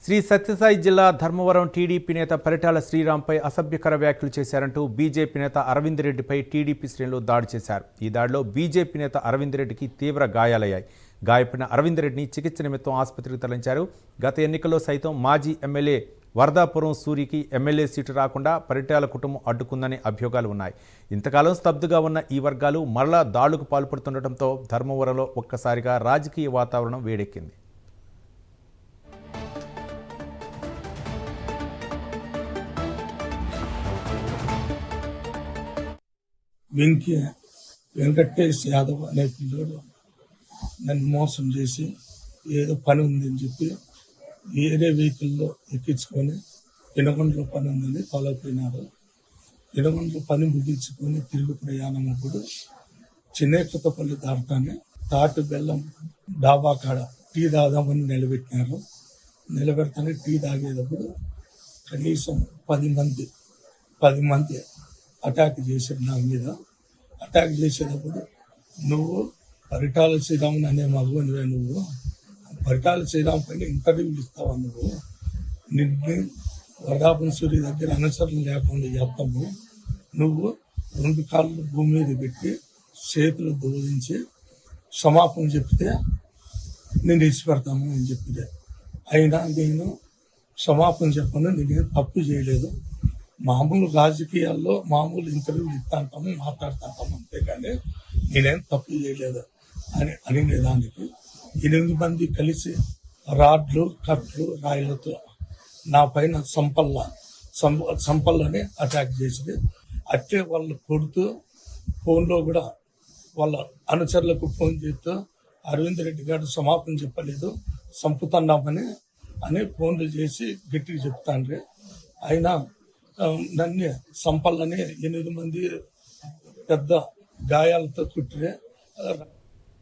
శ్రీ సత్యసాయి జిల్లా ధర్మవరం టీడీపీ నేత పరిటాల శ్రీరాంపై అసభ్యకర వ్యాఖ్యలు చేశారంటూ బీజేపీ నేత అరవింద్ రెడ్డిపై టీడీపీ శ్రేణులు దాడి చేశారు. ఈ దాడిలో బీజేపీ నేత అరవింద్ రెడ్డికి తీవ్ర గాయాలయ్యాయి. గాయపడిన అరవింద్ రెడ్డిని చికిత్స నిమిత్తం ఆసుపత్రికి తరలించారు. గత ఎన్నికల్లో సైతం మాజీ ఎమ్మెల్యే వరదాపురం సూరికి ఎమ్మెల్యే సీటు రాకుండా పరిటాల కుటుంబం అడ్డుకుందనే అభియోగాలు ఉన్నాయి. ఇంతకాలం స్తబ్దుగా ఉన్న ఈ వర్గాలు మరలా దాడులకు పాల్పడుతుండటంతో ధర్మవరంలో ఒక్కసారిగా రాజకీయ వాతావరణం వేడెక్కింది. వెంకటేష్ యాదవ్ అనే పిల్లోడు నన్ను మోసం చేసి ఏదో పని ఉందని చెప్పి వేరే వెహికల్లో ఎక్కించుకొని పెనుగొండలో పని ఉందని తొలగిపోయినాడు. పెనుగొండలో పని ముగించుకొని తిరుగు ప్రయాణం అప్పుడు చిన్నేకొత్తపల్లి దాటుతానే తాటు బెల్లం డాబా కాడ టీ తాదామని నిలబెట్టినారు. నిలబెడతానే టీ తాగేటప్పుడు కనీసం 10 మంది అటాక్ చేశారు నా మీద. అటాక్ చేసేటప్పుడు నువ్వు పరిటాల శ్రీరామ్ అనే మగవనివే, నువ్వు పరిటాల శ్రీరామ్ పైన ఇంటర్వ్యూలు ఇస్తావా, నిన్ను వరదాపురం సూర్య దగ్గర అనుసరణ లేకుండా చేస్తాము, నువ్వు 2 కాళ్ళు భూమి మీద పెట్టి చేతులు దోదించి క్షమాపణ చెప్తే నేను ఇచ్చిపెడతాము అని చెప్తే, అయినా నేను క్షమాపణ చెప్పను, నేనేం తప్పు చేయలేదు, మామూలు రాజకీయాల్లో మామూలు ఇంటర్వ్యూలు ఇస్తాంటాము మాట్లాడుతుంటాము అంతేగాని నేనేం తప్పు చేయలేదు అని అనేదానికి 8 మంది కలిసి రాడ్లు కట్లు రాయిలతో నా పైన సంపల్లని అటాక్ చేసింది. అట్టే వాళ్ళు కొడుతూ ఫోన్లో కూడా వాళ్ళ అనుచరులకు ఫోన్ చేస్తూ అరవింద్ రెడ్డి గారు క్షమాపణ చెప్పలేదు, చంపుతున్నామని ఫోన్లు చేసి గట్టిగా చెప్తాండ్రి. అయినా నన్ను సంపల్లని 8 మంది పెద్ద గాయాలతో కుట్టిరే.